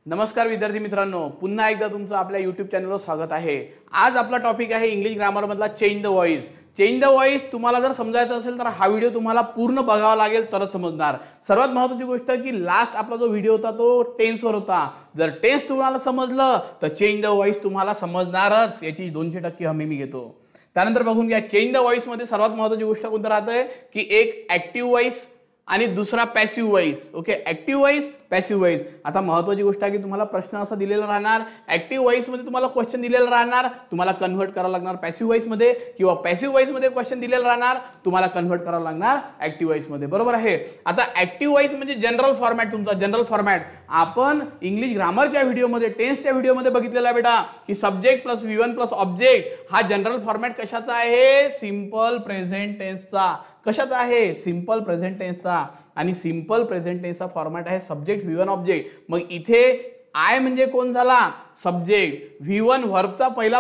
नमस्कार विद्यार्थी मित्रांनो, पुन्हा एकदा तुमचं आपल्या YouTube चॅनलवर स्वागत आहे। आज आपला टॉपिक आहे इंग्लिश ग्रामर मधला change the voice. Change the voice तुम्हाला जर समजायचं असेल तर हा व्हिडिओ तुम्हाला पूर्ण बघावा लागेल तरच समजणार। सर्वात महत्त्वाची गोष्ट की लास्ट आपला जो व्हिडिओ होता तो टेन्स वर होता। जर टेन्स तुम्हाला समजलं तर चेंज द व्हॉइस तुम्हाला समजणारच, याची 200% हमी मी घेतो। त्यानंतर बघून घ्या चेंज द व्हॉइस मध्ये सर्वात महत्त्वाची गोष्ट कोणती राहते की एक ऍक्टिव्ह व्हॉइस आणि दुसरा passive voice. Okay, active voice, passive voice. आता महत्त्वाची गोष्ट आहे की तुम्हाला प्रश्न असा दिलेला राहणार, ऍक्टिव्ह व्हॉइस मध्ये तुम्हाला क्वेश्चन दिलेला राहणार, तुम्हाला कन्वर्ट करावं लागणार पॅसिव्ह व्हॉइस मध्ये, किंवा पॅसिव्ह व्हॉइस मध्ये क्वेश्चन दिलेला राहणार, तुम्हाला कन्वर्ट करावं लागणार ऍक्टिव्ह व्हॉइस मध्ये। बरोबर आहे। आता ऍक्टिव्ह व्हॉइस म्हणजे जनरल फॉर्मॅट, तुमचा जनरल फॉर्मॅट आपण इंग्लिश ग्रामरच्या व्हिडिओमध्ये, टेन्सच्या व्हिडिओमध्ये बघितलेला बेटा की subject plus V1 plus object हा जनरल फॉर्मॅट कशाचा आहे? सिंपल प्रेझेंट टेन्सचा। कशाचा आहे? सिंपल प्रेझेंट टेन्सचा। आणि सिंपल प्रेझेंट टेन्सचा फॉर्मॅट आहे सब्जेक्ट V1 ऑब्जेक्ट। मग इथे आय म्हणजे कोण झाला? सब्जेक्ट। V1 व्हर्बचा पहिला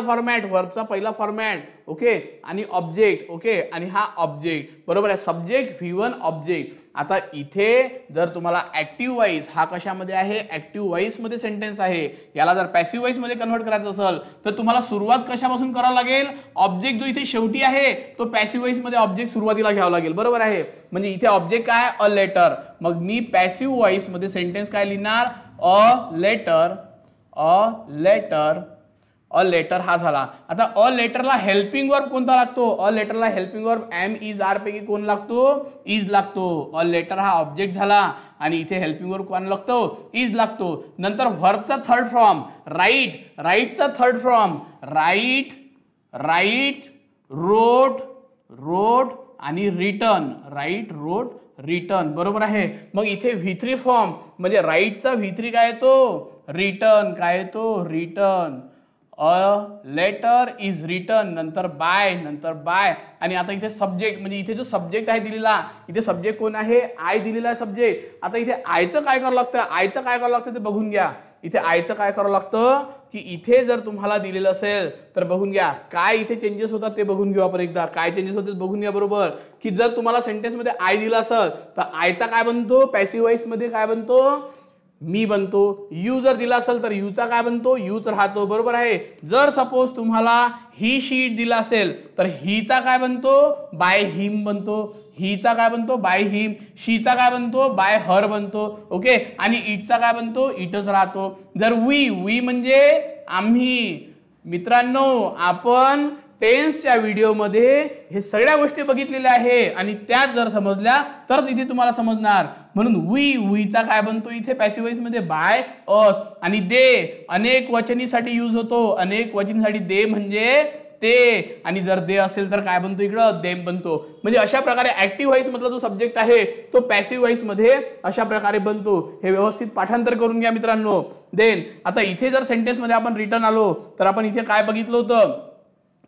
फॉर्मॅट, ओके, आणि ऑब्जेक्ट, ओके, आणि हा ऑब्जेक्ट, बरोबर आहे, सब्जेक्ट V1 ऑब्जेक्ट। आता इथे जर तुम्हाला ऍक्टिव्ह व्हॉइस हा कशामध्ये आहे? ऍक्टिव्ह व्हॉइस मध्ये सेंटेन्स आहे। याला जर पॅसिव्ह व्हॉइस मध्ये कन्वर्ट करायचं असेल तर तुम्हाला सुरुवात कशापासून करावं लागेल? ऑब्जेक्ट जो इथे शेवटी आहे तो पॅसिव्ह व्हॉइस मध्ये ऑब्जेक्ट सुरुवातीला घ्यावा लागेल। बरोबर आहे। म्हणजे इथे ऑब्जेक्ट काय? A letter. मग मी पॅसिव्ह व्हॉइस मध्ये सेंटेन्स काय लिहिणार? अ लेटर हा झाला। आता अ लेटरला हेल्पिंग वर्ब कोणता लागतो? अ लेटरला helping verb am is are पैकी कोण लागतो? इज लागतो। अ लेटर हा ऑब्जेक्ट झाला आणि इथे हेल्पिंग वर्ब कोण लागतो? इज लागतो। नंतर व्हर्बचा थर्ड फॉर्म राईट, राईटचा थर्ड फॉर्म राईट, रोट आणि रिटर्न, राईट, रोट, रिटर्न, बरोबर आहे। मग इथे V3 फॉर्म म्हणजे राईटचा V3 काय येतो? रिटर्न, काय येतो? Written. A letter is written, नंतर बाय, आणि आता इथे सब्जेक्ट म्हणजे इथे जो सब्जेक्ट आहे दिलेला, इथे सब्जेक्ट कोण आहे? आय दिलेला आहे सब्जेक्ट। आता इथे आयचं काय करावं लागतं? आयचं काय करावं लागतं ते बघून घ्या। इथे आयचं काय करावं लागतं की इथे जर तुम्हाला दिलेलं असेल तर बघून घ्या काय इथे चेंजेस होतात ते बघून घेऊ आपण एकदा। काय चेंजेस होतात बघून घ्या। बरोबर की जर तुम्हाला सेंटेन्स मध्ये आय दिला असेल तर आयचा काय बनतो? पॅसिव्ह व्हॉइस मध्ये काय बनतो? मी बनतो। यू जर दिला असेल तर यूचा काय बनतो? यूच राहतो। बरोबर आहे। जर सपोज तुम्हाला ही शीट दिला असेल तर हीचा काय बनतो? बाय हिम बनतो। हीचा काय बनतो? By him. शीचा काय बनतो? बाय हर बनतो। ओके, आणि इटचा काय बनतो? इटच राहतो। जर वी म्हणजे आम्ही, मित्रांनो आपण टेन्सच्या व्हिडिओमध्ये हे सगळ्या गोष्टी बघितलेल्या आहे आणि त्याच जर समजल्या तर इथे तुम्हाला समजणार। म्हणून वीचा काय बनतो इथे पॅसिव्ह व्हॉइस मध्ये? By us. आणि दे अनेक वचनीसाठी यूज होतो, अनेक वचनीसाठी दे म्हणजे ते, आणि जर दे असेल तर काय बनतो इकडं? देम बनतो। म्हणजे अशा प्रकारे ऍक्टिव्ह व्हॉइस मधला जो सब्जेक्ट आहे तो पॅसिव्ह व्हॉइस मध्ये अशा प्रकारे बनतो। हे व्यवस्थित पाठांतर करून घ्या मित्रांनो। देन आता इथे जर सेंटेन्स मध्ये आपण रिटर्न आलो तर आपण इथे काय बघितलं होतं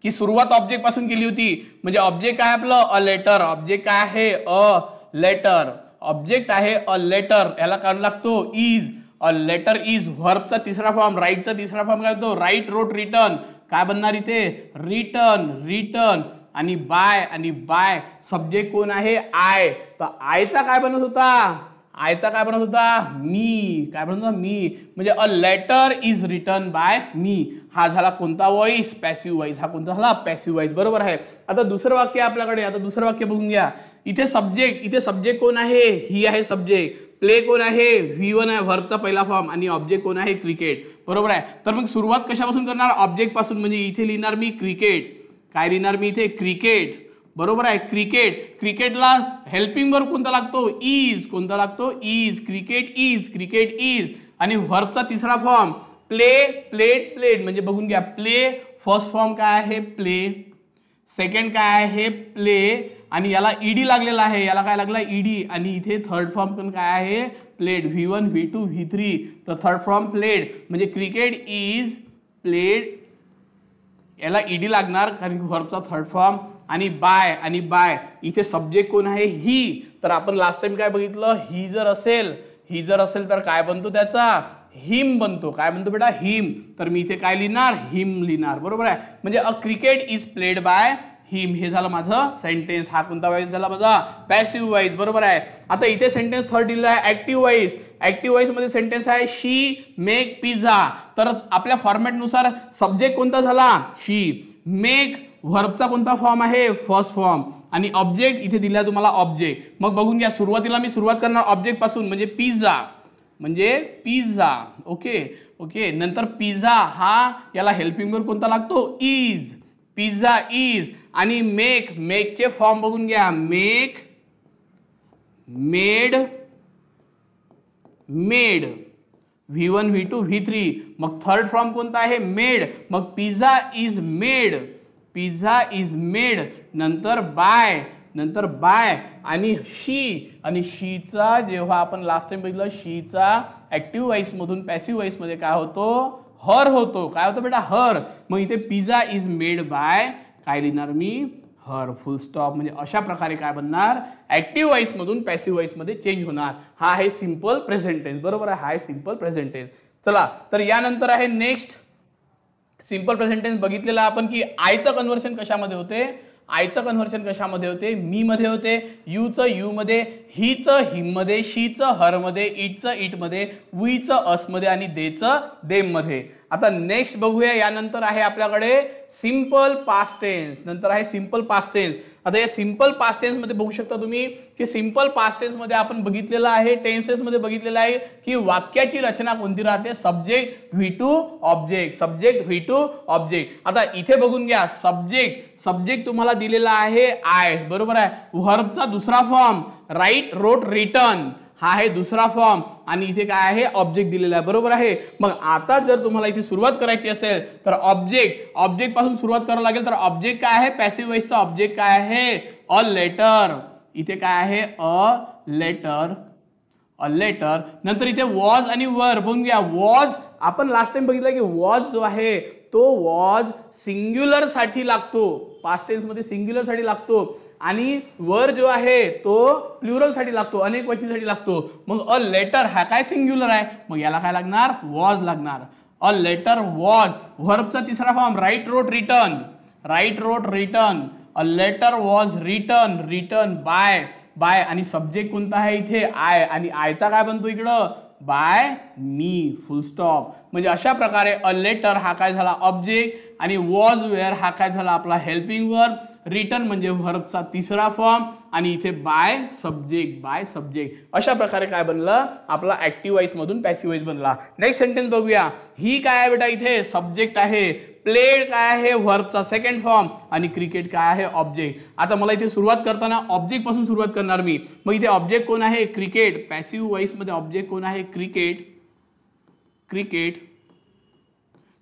की सुरुवात ऑब्जेक्ट पासून केली होती। म्हणजे ऑब्जेक्ट काय आपलं? A letter. ऑब्जेक्ट काय आहे? A letter. ऑब्जेक्ट आहे अ लेटर, याला काय लागतो? इज। अ लेटर इज व्हर्बचा तिसरा फॉर्म, राईटचा तिसरा फॉर्म काय होतो? Right, wrote, return. काय बनणार इथे? रिटर्न। आणि बाय सब्जेक्ट कोण आहे? आय। तर आयचा काय बनत होता? आयचा काय बनत होता? मी। काय बनत होता? मी। म्हणजे a letter is return by me. हा झाला कोणता व्हॉइस? Passive voice. हा कोणता झाला? Passive voice. बरोबर आहे। आता दुसरं वाक्य आपल्याकडे, आता दुसरं वाक्य बघून घ्या। इथे सब्जेक्ट कोण आहे? ही आहे सब्जेक्ट। प्ले कोण आहे? V1 आहे, व्हर्बचा पहिला फॉर्म, आणि ऑब्जेक्ट कोण आहे? क्रिकेट। बरोबर आहे। तर मग सुरुवात कशापासून करणार? ऑब्जेक्ट पासून। म्हणजे इथे लिहिणार मी क्रिकेट। काय लिहिणार मी इथे? क्रिकेट। बरोबर आहे। क्रिकेटला हेल्पिंग वर्ब कोणता लागतो? इज। कोणता लागतो? इज। Cricket is. आणि व्हर्बचा तिसरा फॉर्म प्लेड म्हणजे बघून घ्या प्ले फर्स्ट फॉर्म काय आहे? प्ले। सेकंड काय आहे? प्ले, आणि याला ईडी लागलेला आहे, याला काय लागला? ईडी। आणि इथे थर्ड फॉर्म पण काय आहे? प्लेड। V1 V2 V3, तर थर्ड फॉर्म प्लेड। म्हणजे क्रिकेट इज प्लेड, याला ईडी लागणार कारण व्हर्बचा थर्ड फॉर्म। आणि बाय इथे सब्जेक्ट कोण आहे? ही। तर आपण लास्ट टाइम काय बघितलं? ही जर असेल तर काय बनतो त्याचा? हिम बनतो। काय बनतो बेटा? हिम। तर मी इथे काय लिहिणार? हिम लिहिणार। बरोबर आहे। म्हणजे a cricket is played by him, हे झालं माझं सेंटेन्स. हा कोणता वॉइस झाला माझा? Passive voice. बरोबर आहे. आता इथे सेंटेन्स थर्ड दिलेला आहे ऍक्टिव्ह वॉइस. ऍक्टिव्ह वॉइस मध्ये सेंटेन्स आहे शी मेक पिझ्झा. तर आपल्या फॉर्मॅटनुसार सब्जेक्ट कोणता झाला? शी. मेक व्हर्बचा कोणता फॉर्म आहे? First form. आणि ऑब्जेक्ट इथे दिला तुम्हाला ऑब्जेक्ट. मग बघून घ्या, सुरुवातीला मी सुरुवात करणार ऑब्जेक्ट पासून, म्हणजे पिझ्झा, म्हणजे पिझ्झा. Okay okay. नंतर पिझ्झा हा याला हेल्पिंग वर्ब कोणता लागतो? इज. Pizza is. आणि मेक, मेकचे फॉर्म बघून घ्या. Make, made, made. V1 V2 V3. मग थर्ड फॉर्म कोणता आहे? मेड. मग pizza is made, pizza is made. नंतर बाय, नंतर बाय आणि शी. आणि शीचा जेव्हा आपण लास्ट टाइम बघितलं, शीचा ऍक्टिव्ह वॉइस मधून पॅसिव्ह वॉइस मध्ये काय होतो? हर होतो. काय होतो बेटा? हर. मग इथे पिझ्झा इज मेड बाय, काय लिहिणार मी? हर. फुल स्टॉप. म्हणजे अशा प्रकारे काय बनणार? ऍक्टिव्ह वॉइस मधून पॅसिव्ह वॉइस मध्ये चेंज होणार. हा आहे सिंपल प्रेझेंट टेन्स. बरोबर आहे. हा आहे सिंपल प्रेझेंट टेन्स. चला, तर यानंतर आहे नेक्स्ट सिंपल प्रेझेंट टेन्स बघितलेला आपण की आयचं कन्व्हर्शन कशामध्ये होते? आयचं कन्व्हर्शन कशामध्ये होते? मी मध्ये होते, यूचं यू मध्ये, हीचं हिम मध्ये, शीचं हर मध्ये, इटचं इट मध्ये, वीचं अस मध्ये आणि देचं देम मध्ये. आता नेक्स्ट बघूया. यानंतर आहे आपल्याकडे सिंपल पास्ट टेन्स. नंतर आहे सिंपल पास्ट टेन्स. आता या सिंपल पास्ट टेन्स मध्ये बघू शकता तुम्ही की सिंपल पास्ट टेन्स मध्ये आपण बघितलेलं आहे, टेन्सेस मध्ये बघितलेलं आहे की वाक्याची रचना कोणती राहते? Subject V2 object, subject V2 object. आता इथे बघून घ्या, सब्जेक्ट, सब्जेक्ट तुम्हाला दिलेला आहे आय. बरोबर आहे. व्हर्बचा दुसरा फॉर्म राईट, रोट, रिटर्न हा आहे दुसरा फॉर्म. आणि इथे काय आहे? ऑब्जेक्ट दिलेला आहे. बरोबर आहे. मग आता जर तुम्हाला इथे सुरुवात करायची असेल तर ऑब्जेक्ट, ऑब्जेक्ट पासून सुरुवात करावं लागेल. तर ऑब्जेक्ट काय आहे? पॅसिव्ह वॉइसचा ऑब्जेक्ट काय आहे? A letter. इथे काय आहे? A letter, a letter. नंतर इथे वॉज आणि वर बघून घ्या. वॉज आपण लास्ट टाइम बघितलं की वॉज जो आहे तो वॉज सिंग्युलर साठी लागतो, पास्ट टेन्स मध्ये सिंग्युलर साठी लागतो. आणि वर जो आहे तो प्लुरल साठी लागतो, अनेक वचनीसाठी लागतो. मग अ लेटर हा काय? सिंग्युलर आहे. मग याला काय लागणार? वॉज लागणार. अ लेटर वॉज. व्हर्बचा तिसरा form write, wrote, return, write, wrote, return. A letter was return, return by, by. आणि सब्जेक्ट कोणता आहे इथे? आय. आणि आयचा काय बनतो इकडं? By me. Full stop. म्हणजे अशा प्रकारे अ लेटर हा काय झाला? ऑब्जेक्ट. आणि वॉज वेअर हा काय झाला? आपला हेल्पिंग वर्ब. रिटर्न म्हणजे व्हर्बचा तिसरा फॉर्म. आणि इथे बाय सब्जेक्ट, बाय सब्जेक्ट. अशा प्रकारे काय बनलं? आपला ऍक्टिव्ह वॉइस मधून पॅसिव्ह वॉइस बनला. नेक्स्ट सेंटेन्स बघूया. ही काय आहे बेटा? इथे सब्जेक्ट आहे. प्लेड काय आहे? व्हर्बचा सेकंड फॉर्म. आणि क्रिकेट काय आहे? ऑब्जेक्ट. आता मला इथे सुरुवात करताना ऑब्जेक्ट पासून सुरुवात करणार मी. मग इथे ऑब्जेक्ट कोण आहे? क्रिकेट. पॅसिव्ह वॉइस मध्ये ऑब्जेक्ट कोण आहे? Cricket, cricket.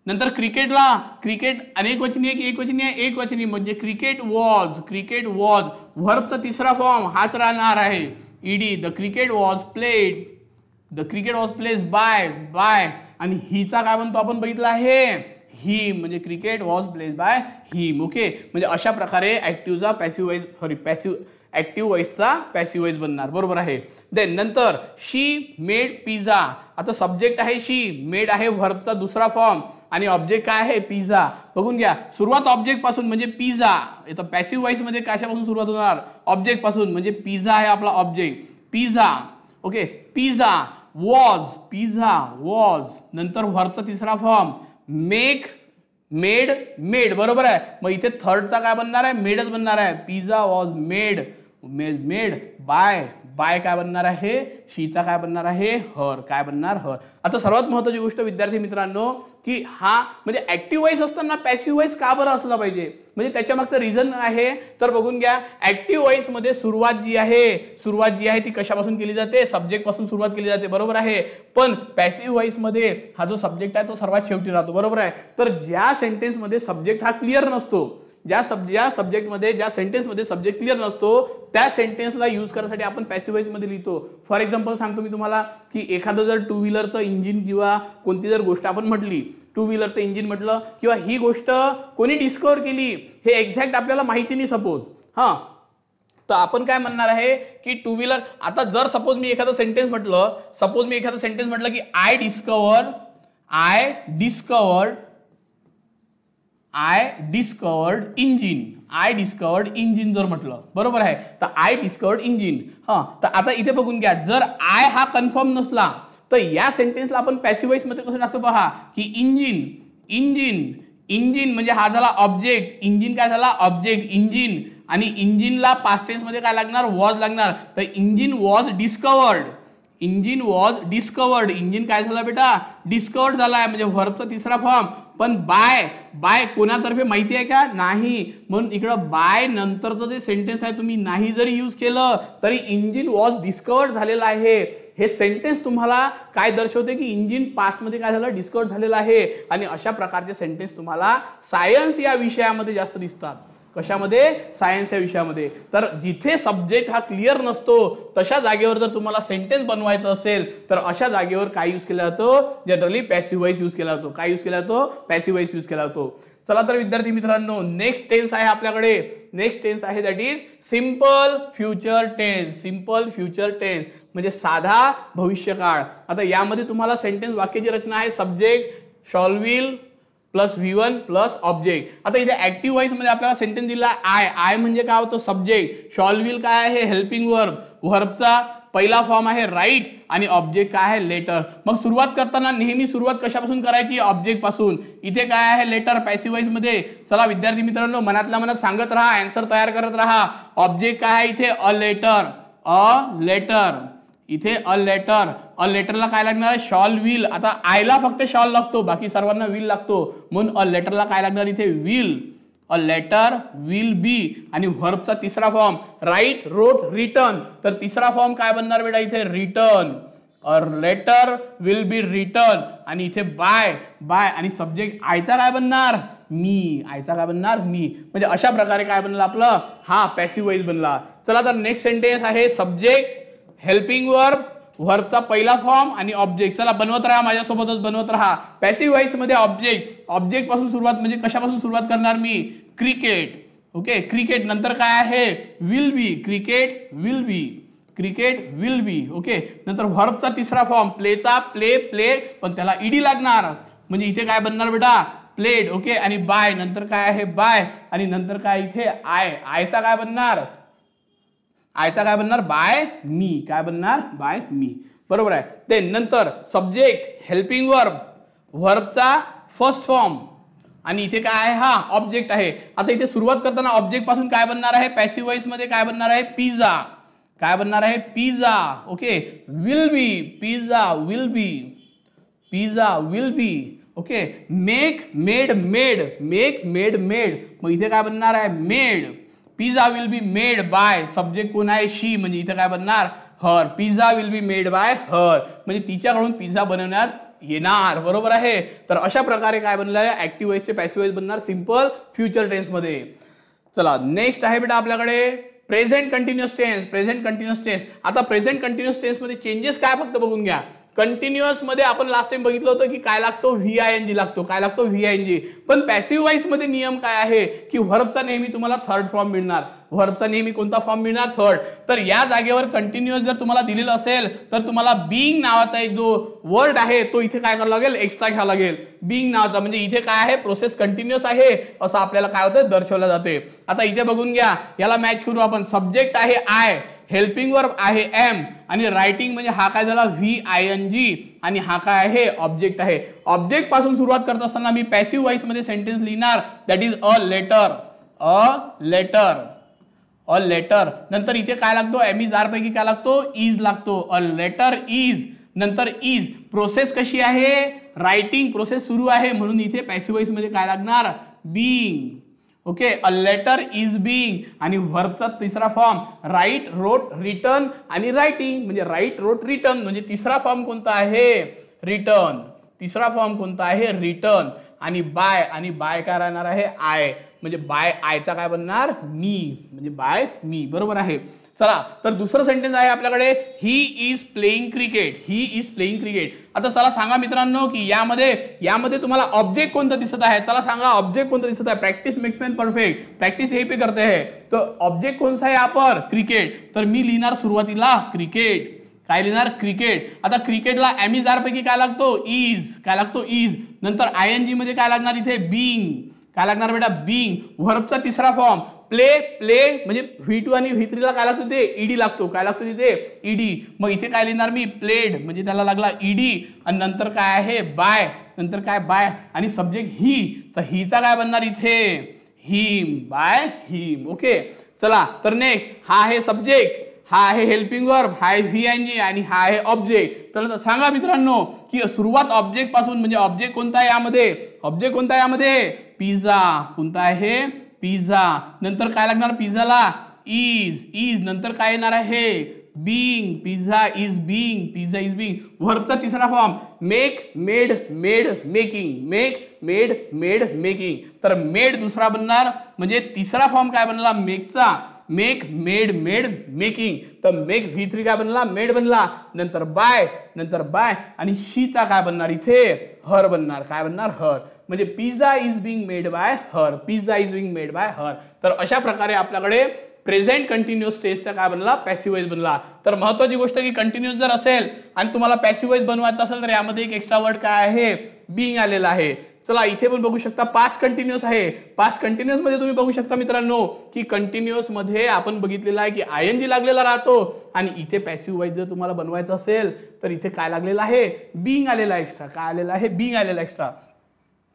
नंतर क्रिकेटला, क्रिकेट अनेक वचनी आहे की एक वचनी आहे? एक वचनी. म्हणजे क्रिकेट वॉज, क्रिकेट वॉज. व्हर्बचा तिसरा फॉर्म हाच राहणार आहे, ED. The cricket was played, the cricket was played by, by. आणि हिचा काय म्हणतो आपण बघितलं आहे? हिम. म्हणजे cricket was played by him. Okay. म्हणजे अशा प्रकारे ऍक्टिव्हचा passive voice, sorry passive active वॉइसचा पॅसिव्ह वॉइस बनणार. बरोबर आहे. देन नंतर शी मेड पिझ्झा. आता सब्जेक्ट आहे शी, मेड आहे व्हर्बचा दुसरा फॉर्म. आणि ऑब्जेक्ट काय आहे? पिझ्झा. बघून घ्या, सुरुवात ऑब्जेक्ट पासून म्हणजे पिझ्झा. इथं पॅसिव्ह वॉइस मध्ये कशापासून सुरुवात होणार? ऑब्जेक्ट पासून. म्हणजे पिझ्झा आहे आपला object. Pizza. Okay. Pizza was, pizza was. नंतर व्हर्बचा तिसरा फॉर्म मेक, मेड, मेड. बरोबर आहे. मग इथे थर्डचा काय बनणार आहे? मेडच बनणार आहे. Pizza was made, made by, by काय बनणार आहे? शीचा काय बनणार आहे? हर. काय बनणार? हर. आता सर्वात महत्त्वाची गोष्ट विद्यार्थी मित्रांनो की हा म्हणजे ऍक्टिव्ह वॉइस असताना पॅसिव्ह वॉइस का बरं असला पाहिजे? म्हणजे त्याच्या मागचं रिझन आहे. तर बघून घ्या, ऍक्टिव्ह वॉइस मध्ये सुरुवात जी आहे ती कशापासून केली जाते? सब्जेक्ट पासून सुरुवात केली जाते. बरोबर आहे. पण पॅसिव्ह वॉइस मध्ये हा जो सब्जेक्ट आहे तो सर्वात शेवटी राहतो. बरोबर आहे. तर ज्या सेंटेन्स मध्ये सब्जेक्ट हा क्लिअर नसतो, ज्या सब्जेक्टमध्ये, ज्या सेंटेन्समध्ये सब्जेक्ट क्लिअर नसतो त्या सेंटेन्सला यूज करण्यासाठी आपण पॅसिव्ह वॉइस मध्ये लिहितो. फॉर एक्झाम्पल सांगतो मी तुम्हाला की एखादं जर टू व्हीलरचं इंजिन किंवा कोणती जर गोष्ट आपण म्हटली, टू व्हीलरचं इंजिन म्हटलं किंवा ही गोष्ट कोणी डिस्कवर केली हे एक्झॅक्ट आपल्याला माहिती नाही सपोज, हां, तर आपण काय म्हणणार आहे की टू व्हीलर. आता जर सपोज मी एखादं सेंटेन्स म्हटलं की I discovered engine, I discovered engine जर म्हटलं, बरोबर आहे, तर आय डिस्कवर्ड इंजिन. तर आता इथे बघून घ्या, जर आय हा कन्फर्म नसला तर या सेंटेन्सला आपण पॅसिव्ह वॉइस मध्ये कसं टाकतो पहा, की इंजिन इंजिन इंजिन म्हणजे हा झाला ऑब्जेक्ट, इंजिन काय झाला ऑब्जेक्ट इंजिन, आणि इंजिनला पास्ट टेन्स मध्ये काय लागणार वॉज लागणार, तर engine was discovered, engine was discovered, engine काय झाला बेटा डिस्कवर्ड झाला आहे, म्हणजे व्हर्बचा तिसरा फॉर्म. पण बाय बाय कोणातर्फे माहिती आहे का, नाही, म्हणून इकडं बाय नंतरचं जे सेंटेन्स आहे तुम्ही नाही जरी यूज केलं तरी इंजिन वॉज डिस्कवर्ड झालेलं आहे. हे सेंटेन्स तुम्हाला काय दर्शवते की इंजिन पास्ट मध्ये काय झालं डिस्कवर्ड झालेलं आहे. आणि अशा प्रकारचे सेंटेन्स तुम्हाला सायन्स या विषयामध्ये जास्त दिसतात. कशामध्ये, सायन्स या विषयामध्ये. तर जिथे सब्जेक्ट हा क्लिअर नसतो तशा जागेवर जर तुम्हाला सेंटेन्स बनवायचं असेल तर अशा जागेवर काय यूज केला जातो, जनरली पॅसिव्ह वॉइस यूज केला जातो. काय यूज केला जातो, पॅसिव्ह वॉइस यूज केला जातो. चला तर विद्यार्थी मित्रांनो, नेक्स्ट टेन्स आहे आपल्याकडे, नेक्स्ट टेन्स आहे that is simple future tense. Simple future tense म्हणजे साधा भविष्यकाळ. आता यामध्ये तुम्हाला सेंटेन्स वाक्याची रचना आहे, subject shawl will plus V1 plus object. आता इथे ऍक्टिव्ह वॉइस मध्ये आपल्याला सेंटेन्स दिला आय, आय म्हणजे काय होतं सब्जेक्ट, शॉल विल काय आहे हेल्पिंग वर्ब, व्हर्बचा पहिला फॉर्म आहे राईट, आणि ऑब्जेक्ट काय आहे लेटर. मग सुरुवात करताना नेहमी सुरुवात कशापासून करायची, ऑब्जेक्ट पासून. इथे काय आहे लेटर पॅसिव्ह वॉइस मध्ये. चला विद्यार्थी मित्रांनो, मनातल्या मनात सांगत राहा, आन्सर तयार करत राहा. ऑब्जेक्ट काय आहे इथे अ लेटर, अ लेटर, इथे अ लेटर, अ लेटरला काय लागणार आहे शॉल विल. आता आयला फक्त शॉल लागतो, बाकी सर्वांना विल लागतो, म्हणून अ लेटरला काय लागणार इथे will, a letter will be. आणि व्हर्बचा तिसरा फॉर्म राईट रोट रिटर्न, तर तिसरा फॉर्म काय बनणार बेटा इथे written, a letter will be written. आणि इथे बाय, बाय आणि सब्जेक्ट आयचा काय बनणार मी, आयचा काय बनणार मी. म्हणजे अशा प्रकारे काय बनला आपलं हा पॅसिव्ह वॉइस बनला. चला तर नेक्स्ट सेंटेन्स आहे सब्जेक्ट हेल्पिंग वर्ब, व्हर्बचा पहिला फॉर्म आणि ऑब्जेक्ट. चला बनवत राहा, माझ्यासोबतच बनवत राहा. पॅसिव्ह वॉइस मध्ये ऑब्जेक्ट, ऑब्जेक्ट पासून सुरुवात म्हणजे कशापासून सुरुवात करणार मी, क्रिकेट. ओके, क्रिकेट नंतर काय आहे will be, cricket will be, cricket will be. Okay, नंतर व्हर्बचा तिसरा फॉर्म प्लेचा प्ले, प्ले पण त्याला ईडी लागणार, म्हणजे इथे काय बनणार बेटा प्लेड. ओके, आणि बाय नंतर काय आहे बाय, आणि नंतर काय इथे आय, आयचा काय बनणार, आयचा काय बनणार बाय मी, काय बनणार बाय मी, बरोबर आहे. ते नंतर सब्जेक्ट हेल्पिंग वर्ब, व्हर्बचा फर्स्ट फॉर्म, आणि इथे काय आहे हा ऑब्जेक्ट आहे. आता इथे सुरुवात करताना ऑब्जेक्ट पासून काय बनणार आहे पॅसिव्ह वॉइस मध्ये काय बनणार आहे पिझ्झा, काय बनणार आहे pizza. Okay, will be, pizza will be, pizza will be. Okay, make made, made make made made, मग इथे काय बनणार आहे made. Pizza will be made by, subject कोण आहे शी, म्हणजे इथे काय बनणार her, pizza will be made by her, म्हणजे तिच्याकडून पिझ्झा बनवण्यात येणार, बरोबर आहे. तर अशा प्रकारे काय बनलं आहे ऍक्टिव्ह वॉइस चे पॅसिव्ह वॉइस बनणार सिंपल फ्युचर टेन्स मध्ये. चला नेक्स्ट आहे बेटा आपल्याकडे present continuous tense. Present continuous tense, आता प्रेझेंट कंटिन्युअस टेन्स मध्ये चेंजेस काय फक्त बघून घ्या. कंटिन्युअस मध्ये आपण लास्ट टाइम बघितलं होतं की काय लागतो VING लागतो, काय लागतो VING. पण पॅसिव्ह वॉइस मध्ये नियम काय आहे की व्हर्बचा नेहमी तुम्हाला थर्ड फॉर्म मिळणार, व्हर्बचा नेहमी कोणता फॉर्म मिळणार थर्ड. तर या जागेवर कंटिन्युअस जर तुम्हाला दिलेलं असेल तर तुम्हाला बीइंग नावाचा एक जो वर्ड आहे तो इथे काय करावं लागेल एक्स्ट्रा घ्यावा लागेल, बीइंग नावाचा. म्हणजे इथे काय आहे प्रोसेस कंटिन्युअस आहे असं आपल्याला काय होतं दर्शवलं जाते. आता इथे बघून घ्या, याला मॅच करू आपण. सब्जेक्ट आहे आय, हेल्पिंग वर्ब आहे एम, आणि रायटिंग म्हणजे हा काय झाला VING, आणि हा काय आहे ऑब्जेक्ट आहे. ऑब्जेक्ट पासून सुरुवात करत असताना मी पॅसिव्ह वॉइस मध्ये सेंटेन्स लिहिणार that is a letter, a letter, a letter. नंतर इथे काय लागतो एमइजार पैकी काय लागतो इज लागतो, अ लेटर इज, नंतर इज. प्रोसेस कशी आहे रायटिंग प्रोसेस सुरू आहे, म्हणून इथे पॅसिव्ह वॉइस मध्ये काय लागणार being. Okay, a letter is being, आणि व्हर्बचा तिसरा फॉर्म राईट रोट रिटर्न, आणि रायटिंग म्हणजे राईट रोट रिटर्न, म्हणजे तिसरा फॉर्म कोणता आहे रिटर्न, तिसरा फॉर्म कोणता आहे रिटर्न. आणि बाय काय राहणार आहे आय, म्हणजे बाय आयचा काय बनणार मी, म्हणजे बाय मी, बरोबर आहे. चला तर दुसरं सेंटेन्स आहे आपल्याकडे he is playing cricket, he is playing cricket. आता चला सांगा मित्रांनो की यामध्ये तुम्हाला ऑब्जेक्ट कोणता दिसत आहे, चला सांगा ऑब्जेक्ट कोणता दिसत आहे. Practice makes man perfect, practice यही पे करते हैं. तो ऑब्जेक्ट कौन सा है यहाँ पर क्रिकेट, तर मी लिहिणार सुरुवातीला क्रिकेट, काय लिहिणार क्रिकेट. आता क्रिकेटला एमइजार पैकी काय लागतो इज, काय लागतो इज. नंतर ING मध्ये काय लागणार इथे बीइंग, काय लागणार बेटा बीइंग. व्हर्बचा तिसरा फॉर्म प्ले प्ले म्हणजे V2 आणि V3 ला काय लागतो तिथे ईडी लागतो. काय लागतो तिथे ईडी. मग इथे काय लिहिणार मी प्लेड म्हणजे त्याला लागला ईडी आणि नंतर काय आहे बाय, नंतर काय बाय आणि सब्जेक्ट ही, तर हीचा काय बनणार इथे हिम, बाय हिम. ओके चला तर नेक्स्ट हा आहे सब्जेक्ट, हा आहे हेल्पिंग वर्ब, हा आहे VING आणि हा आहे ऑब्जेक्ट. तर सांगा मित्रांनो की सुरुवात ऑब्जेक्ट पासून म्हणजे ऑब्जेक्ट कोणता आहे यामध्ये, ऑब्जेक्ट कोणता आहे यामध्ये पिझ्झा. कोणता आहे पिझ्झा. नंतर काय लागणार पिझ्झाला इज, इज नंतर काय येणार आहे being, pizza is being, pizza is being. व्हर्बचा तिसरा form make made made making, make made made making. तर मेड दुसरा बनणार म्हणजे तिसरा फॉर्म काय बनला मेकचा मेक मेड मेड मेकिंग. तर मेक V3 काय बनला मेड बनला, नंतर बाय आणि शीचा काय बनणार इथे हर बनणार. काय बनणार हर म्हणजे pizza is being made by her, pizza is being made by हर. तर अशा प्रकारे आपल्याकडे प्रेझेंट कंटिन्युअस टेन्सचा काय बनला पॅसिव्ह वॉइस बनला. तर महत्वाची गोष्ट की कंटिन्युअस जर असेल आणि तुम्हाला पॅसिव्ह वॉइस बनवायचा असेल तर यामध्ये एक एक्स्ट्रा वर्ड काय आहे बीइंग आलेला आहे. चला इथे पण बघू शकता पास्ट कंटिन्युअस आहे. पास्ट कंटिन्युअस मध्ये तुम्ही बघू शकता मित्रांनो की कंटिन्युअस मध्ये आपण बघितलेला आहे की ING लागलेला राहतो आणि इथे पॅसिव्ह वॉइस जर तुम्हाला बनवायचं असेल तर इथे काय लागलेला आहे बीइंग आलेला एक्स्ट्रा. काय आलेला आहे बीइंग आलेला एक्स्ट्रा.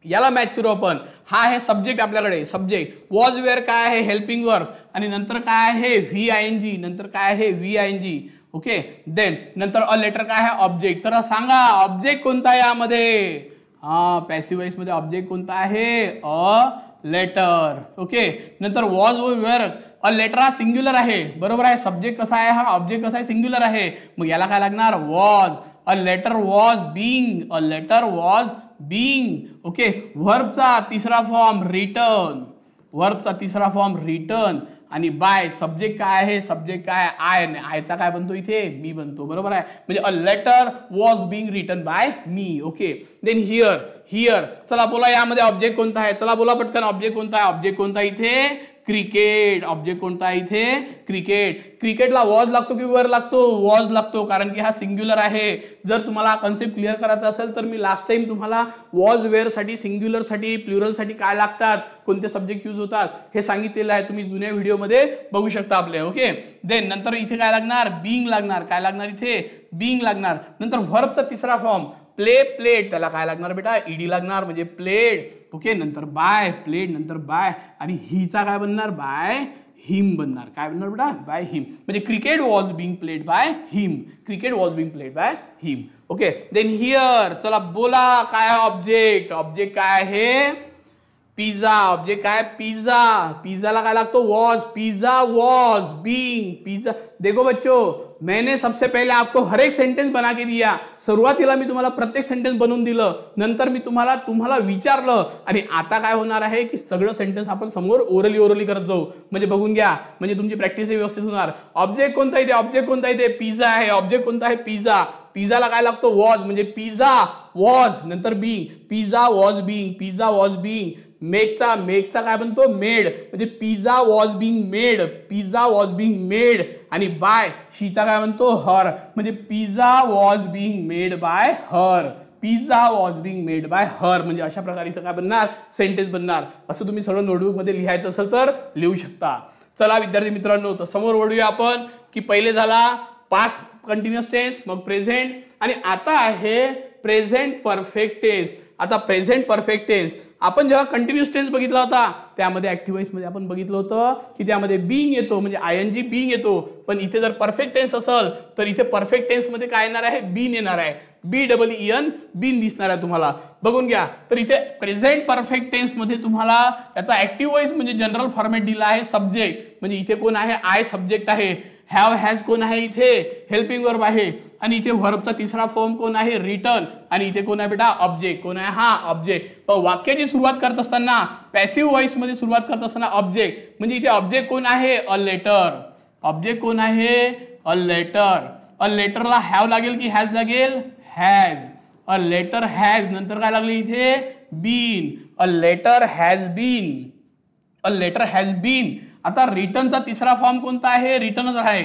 याला मॅच करू आपण. हा आहे सब्जेक्ट आपल्याकडे, सब्जेक्ट वॉज वेअर काय आहे हेल्पिंग वर्ब आणि नंतर काय आहे VING, नंतर काय आहे VING. ओके देन नंतर अ लेटर काय आहे ऑब्जेक्ट. तर सांगा ऑब्जेक्ट कोणता आहे यामध्ये, हा पॅसिव्ह वॉइस मध्ये ऑब्जेक्ट कोणता आहे अ लेटर. ओके नंतर वॉज व वेअर, अ लेटर हा सिंग्युलर आहे बरोबर आहे. सब्जेक्ट कसा आहे हा ऑब्जेक्ट कसा आहे सिंग्युलर आहे. मग याला काय लागणार was, a letter was being, a letter was being. Okay व्हर्बचा तिसरा फॉर्म रिटर्न, व्हर्बचा तिसरा फॉर्म रिटर्न आणि बाय सब्जेक्ट काय आहे सब्जेक्ट काय आय, आयचा काय बनतो इथे मी बनतो बरोबर आहे. म्हणजे a letter was being written by me. Okay then here, here चला बोला यामध्ये ऑब्जेक्ट कोणता आहे, चला बोला पटकन ऑब्जेक्ट कोणता आहे. ऑब्जेक्ट कोणता इथे क्रिकेट. ऑब्जेक्ट कोणता आहे इथे क्रिकेट. क्रिकेटला वॉज लागतो की वर लागतो वॉज लागतो कारण की हा सिंग्युलर आहे. जर तुम्हाला कन्सेप्ट क्लिअर करायचा असेल तर मी लास्ट टाइम तुम्हाला वॉज वेअर साठी सिंग्युलर साठी प्लुरल साठी काय लागतात कोणते सब्जेक्ट यूज होतात हे सांगितलेलं आहे. तुम्ही जुन्या व्हिडिओमध्ये बघू शकता आपले. ओके देन नंतर इथे काय लागणार बीइंग लागणार. काय लागणार इथे बीइंग लागणार. नंतर व्हर्बचा तिसरा फॉर्म प्ले प्लेड, त्याला काय लागणार बेटा ईडी लागणार म्हणजे प्लेड. ओके नंतर बाय प्लेड, नंतर बाय आणि हीचा काय बनणार बाय हिम बनणार. काय बनणार बेटा बाय हिम म्हणजे cricket was being played by him, cricket was being played by him. Okay then here चला बोला काय ऑब्जेक्ट, ऑब्जेक्ट काय आहे पिझ्झा. ऑब्जेक्ट काय पिझ्झा, पिझ्झाला काय लागतो was, pizza was being pizza. देखो बच्चों मैंने सबसे पहले आपको हर एक सेंटेंस बना के दिया. सुरुवातीला मी तुम्हाला प्रत्येक सेंटेंस बनवून दिलं, नंतर मी तुम्हाला विचारलं आणि आता काय होणार आहे की सगळं सेंटेंस आपण समोर ओरली करत जाऊ. म्हणजे बघून घ्या म्हणजे तुमची प्रॅक्टिस व्यवस्थित होणार. ऑब्जेक्ट कोणता इथे, ऑब्जेक्ट कोणता इथे पिझ्झा आहे. ऑब्जेक्ट कोणता आहे पिझ्झा. पिझ्झाला काय लागतो वॉज म्हणजे पिझ्झा वॉज नंतर being, pizza was being, pizza was being. मेकचा काय बनतो मेड म्हणजे pizza was being made, pizza was being made आणि बाय शीचा काय म्हणतो हर म्हणजे pizza was being made by her, pizza was being made by her. म्हणजे अशा प्रकारे इथं काय बनणार सेंटेन्स बनणार. असं तुम्ही सगळं नोटबुक मध्ये लिहायचं असेल तर लिहू शकता. चला विद्यार्थी मित्रांनो तर समोर वळूया आपण की पहिले झाला पास्ट कंटिन्युअस टेन्स मग प्रेझेंट आणि आता आहे प्रेझेंट परफेक्ट टेन्स. आता प्रेझेंट परफेक्ट टेन्स आपण जेव्हा कंटिन्युअस टेन्स बघितला होता त्यामध्ये ऍक्टिव्ह वॉइस मध्ये आपण बघितलं होतं की त्यामध्ये बीइंग येतो म्हणजे ING बीइंग येतो. पण इथे जर परफेक्ट टेन्स असेल तर इथे परफेक्ट टेन्स मध्ये काय येणार आहे बीन येणार आहे. BEEN बीन दिसणार आहे तुम्हाला बघून घ्या. तर इथे प्रेझेंट परफेक्ट टेन्स मध्ये तुम्हाला याचा ऍक्टिव्ह वॉइस म्हणजे जनरल फॉर्मॅट दिला आहे सब्जेक्ट म्हणजे इथे कोण आहे आय सब्जेक्ट आहे. हॅव हॅज कोण आहे इथे हेल्पिंग वर्ब आहे आणि इथे व्हर्बचा तिसरा फॉर्म कोण आहे रिटर्न आणि इथे कोण आहे बेटा ऑब्जेक्ट. कोण आहे हा ऑब्जेक्ट. पण वाक्याची सुरुवात करत असताना पॅसिव्ह व्हॉइस मध्ये सुरुवात करत असताना ऑब्जेक्ट म्हणजे इथे ऑब्जेक्ट कोण आहे अ लेटर. ऑब्जेक्ट कोण आहे अ लेटर. अ लेटरला हॅव लागेल की हॅज लागेल हॅज. अ लेटर हॅज नंतर काय लागले इथे been. A letter has been. A letter has been. आता रिटर्नचा तिसरा फॉर्म कोणता आहे रिटर्नच आहे.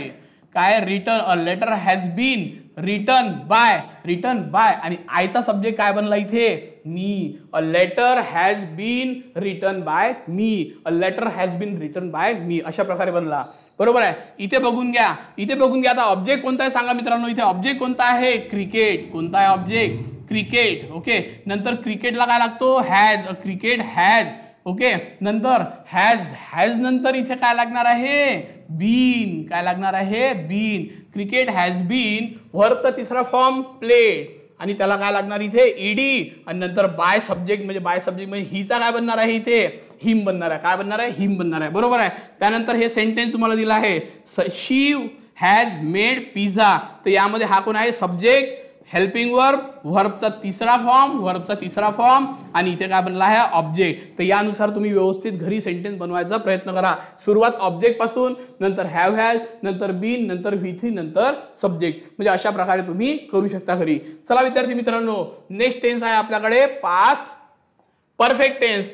काय return a letter has been written by आणि आयचा सब्जेक्ट काय बनला इथे me. A letter has been written by me. A letter has been written by me अशा प्रकारे बनला. बरोबर आहे. इथे बघून घ्या आता ऑब्जेक्ट कोणता आहे सांगा मित्रांनो. इथे ऑब्जेक्ट कोणता आहे क्रिकेट. कोणता आहे ऑब्जेक्ट क्रिकेट. ओके नंतर क्रिकेटला काय लागतो has. A cricket has. Okay नंतर हॅज नंतर इथे काय लागणार आहे बीन. काय लागणार आहे बीन. क्रिकेट हॅज बीन व्हर्बचा तिसरा फॉर्म प्लेड आणि त्याला काय लागणार इथे ईडी आणि नंतर बाय सब्जेक्ट म्हणजे हिचा काय बनणार आहे इथे हिम बनणार आहे. काय बनणार आहे हिम बनणार आहे. बरोबर आहे. त्यानंतर हे सेंटेन्स तुम्हाला दिलं आहे शी हॅज मेड पिझ्झा. तर यामध्ये हा कोण आहे सब्जेक्ट हेल्पिंग व्हर्बचा तिसरा फॉर्म आणि इथे काय बनला आहे ऑब्जेक्ट. तर यानुसार तुम्ही व्यवस्थित घरी सेंटेन्स बनवायचा प्रयत्न करा. सुरुवात ऑब्जेक्ट पासून नंतर हॅव हॅज नंतर बीन नंतर V3 नंतर सब्जेक्ट म्हणजे अशा प्रकारे तुम्ही करू शकता घरी. चला विद्यार्थी मित्रांनो नेक्स्ट टेन्स आहे आपल्याकडे पास्ट परफेक्ट टेन्स.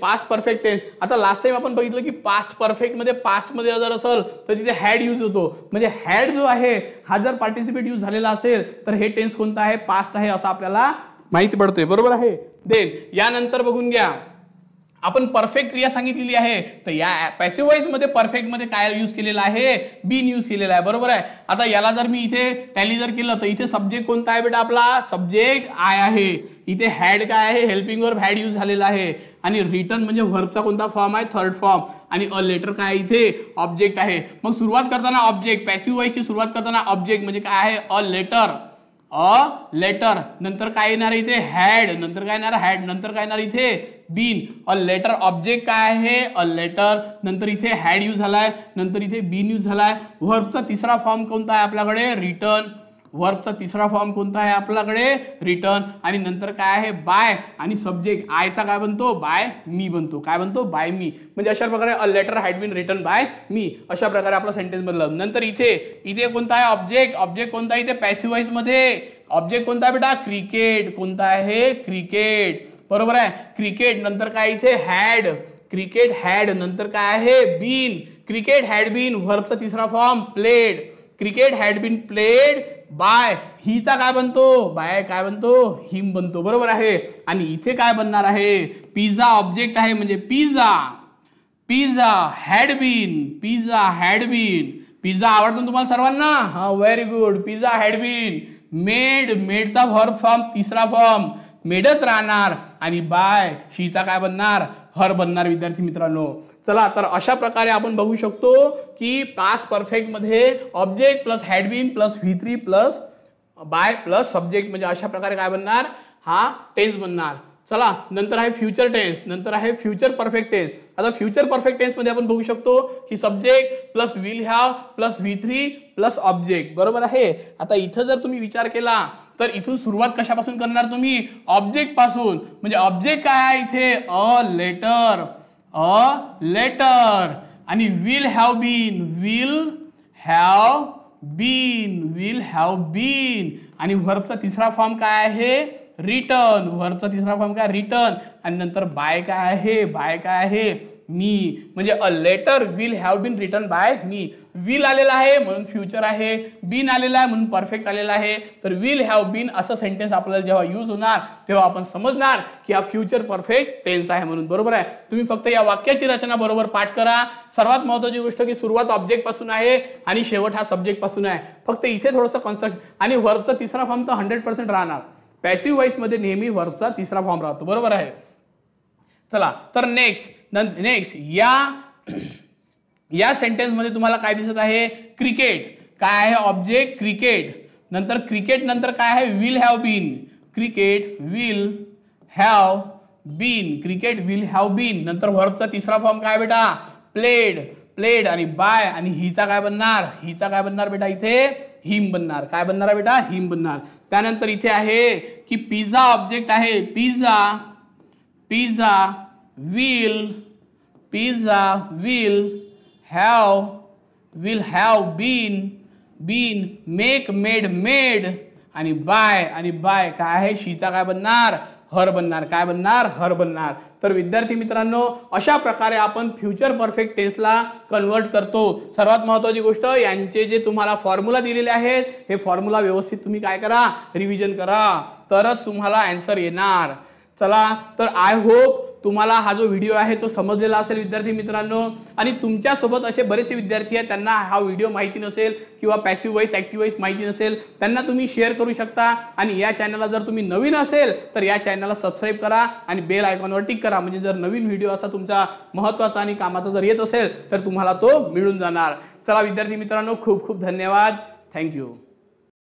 आता लास्ट टाइम आपण बघितलं की पास्ट मध्ये जर असेल तर तिथे हॅड यूज होतो. म्हणजे हॅड जो आहे हा जर पार्टिसिपेट यूज झालेला असेल तर हे टेन्स कोणता आहे पास्ट आहे असं आपल्याला माहिती पडतंय. बरोबर आहे. देन यानंतर बघून घ्या आपण परफेक्ट क्रिया सांगितलेली आहे. तर या पॅसिव्ह वॉइस मध्ये परफेक्ट मध्ये काय यूज केलेला आहे बीन यूज केलेला आहे. बरोबर आहे. आता याला जर मी इथे टॅली जर केलं तर इथे सब्जेक्ट कोणता आहे बेटा आपला सब्जेक्ट आय आहे. इथे हॅड काय आहे हेल्पिंग वर्ब हॅड यूज झालेला आहे आणि रिटर्न म्हणजे व्हर्बचा कोणता फॉर्म आहे थर्ड फॉर्म आणि अ लेटर काय इथे ऑब्जेक्ट आहे. मग सुरुवात करताना ऑब्जेक्ट पॅसिव्ह वॉइसची सुरुवात करताना ऑब्जेक्ट म्हणजे काय आहे अ लेटर नंतर काय येणार इथे हॅड नंतर काय येणार हॅड नंतर काय येणार इथे बीन. अ लेटर ऑब्जेक्ट काय आहे अ लेटर नंतर इथे हॅड यूज झालाय नंतर इथे बीन यूज झालाय. व्हर्बचा तिसरा फॉर्म कोणता आहे आपल्याकडे रिटर्न. व्हर्बचा तिसरा फॉर्म कोणता आहे आपल्याकडे रिटर्न आणि नंतर काय आहे बाय आणि सब्जेक्ट आयचा काय बनतो बाय मी बनतो. काय बनतो बाय मी. म्हणजे अशा प्रकारे a letter had been written by me अशा प्रकारे आपला सेंटेन्स बनलं. नंतर इथे कोणता आहे ऑब्जेक्ट कोणता आहे इथे पॅसिव्ह वॉइस मध्ये ऑब्जेक्ट कोणता आहे बेटा क्रिकेट. कोणता आहे क्रिकेट. बरोबर आहे. क्रिकेट नंतर काय इथे हॅड क्रिकेट हॅड नंतर काय आहे बीन. क्रिकेट हॅड बीन व्हर्बचा तिसरा form played. Cricket had been played by हिचा काय बनतो बाय काय बनतो हिम बनतो. बरोबर आहे. आणि इथे काय बनणार आहे पिझ्झा ऑब्जेक्ट आहे म्हणजे पिझ्झा हॅड बीन पिझ्झा आवडतो तुम्हाला सर्वांना हा very good. Pizza had been मेडचा व्हर्ब फॉर्म तिसरा फॉर्म मेडच राहणार आणि बाय शीचा काय बनणार हर बनणार. विद्यार्थी मित्रांनो चला तर अशा प्रकारे आपण बघू शकतो की पास्ट परफेक्ट मध्ये object plus had been plus V3 plus by plus subject म्हणजे अशा प्रकारे काय बनणार हा टेन्स बनणार. चला नंतर आहे फ्युचर टेन्स नंतर आहे फ्युचर परफेक्ट टेन्स. आता फ्युचर परफेक्ट टेन्स मध्ये आपण बघू शकतो की subject plus will have plus V3 plus object. बरोबर आहे. आता इथं जर तुम्ही विचार केला तर इथून सुरुवात कशापासून करणार तुम्ही ऑब्जेक्ट पासून. म्हणजे ऑब्जेक्ट काय आहे इथे अ लेटर आणि विल हॅव बीन आणि व्हर्बचा तिसरा फॉर्म काय आहे रिटर्न आणि नंतर बाय काय आहे मी. म्हणजे a letter will have been written by me. Will आलेला आहे म्हणून फ्युचर आहे बीन आलेला आहे म्हणून परफेक्ट आलेला आहे. तर विल हॅव बीन असं सेंटेन्स आपल्याला जेव्हा यूज होणार तेव्हा आपण समजणार की हा फ्युचर परफेक्ट टेन्स आहे म्हणून. बरोबर आहे. तुम्ही फक्त या वाक्याची रचना बरोबर पाठ करा. सर्वात महत्त्वाची गोष्ट की सुरुवात ऑब्जेक्ट पासून आहे आणि शेवट हा सब्जेक्ट पासून आहे. फक्त इथे थोडंसं कन्स्ट्रक्शन आणि व्हर्बचा तिसरा फॉर्म तर 100% राहणार. पॅसिव्ह वॉइस मध्ये नेहमी व्हर्बचा तिसरा फॉर्म राहतो. बरोबर आहे. चला तर नेक्स्ट या सेंटेन्स मध्ये तुम्हाला काय दिसत आहे क्रिकेट काय आहे ऑब्जेक्ट क्रिकेट नंतर क्रिकेट नंतर काय आहे will have been. Cricket will have been नंतर व्हर्बचा तिसरा फॉर्म काय बेटा प्लेड आणि बाय आणि हिचा काय बनणार बेटा इथे हिम बनणार. काय बनणार आहे बेटा हिम बनणार. त्यानंतर इथे आहे की पिझ्झा ऑब्जेक्ट आहे pizza will have been made आणि बाय काय आहे शीचा काय बनणार हर बनणार. काय बनणार? हर बनणार. तर विद्यार्थी मित्रांनो, अशा प्रकारे आपण फ्युचर परफेक्ट टेन्सला कन्वर्ट करतो. सर्वात महत्त्वाची गोष्ट, यांचे जे तुम्हाला फॉर्म्युला दिलेले आहेत हे फॉर्म्युला व्यवस्थित तुम्ही काय करा, रिव्हिजन करा, तरच तुम्हाला आन्सर येणार. चला, तर आय होप तुम्हाला हा जो व्हिडिओ आहे तो समजलेला असेल विद्यार्थी मित्रांनो. आणि तुमच्यासोबत असे बरेचसे विद्यार्थी आहेत त्यांना हा व्हिडिओ माहिती नसेल किंवा पॅसिव्ह वॉइस ॲक्टिव्ह वॉइस माहिती नसेल, त्यांना तुम्ही शेअर करू शकता. आणि या चॅनलला जर तुम्ही नवीन असेल तर या चॅनलला सबस्क्राईब करा आणि बेल आयकॉनवर टिक करा, म्हणजे जर नवीन व्हिडिओ असा तुमचा महत्त्वाचा आणि कामाचा जर येत असेल तर तुम्हाला तो मिळून जाणार. चला विद्यार्थी मित्रांनो, खूप खूप धन्यवाद. थँक्यू.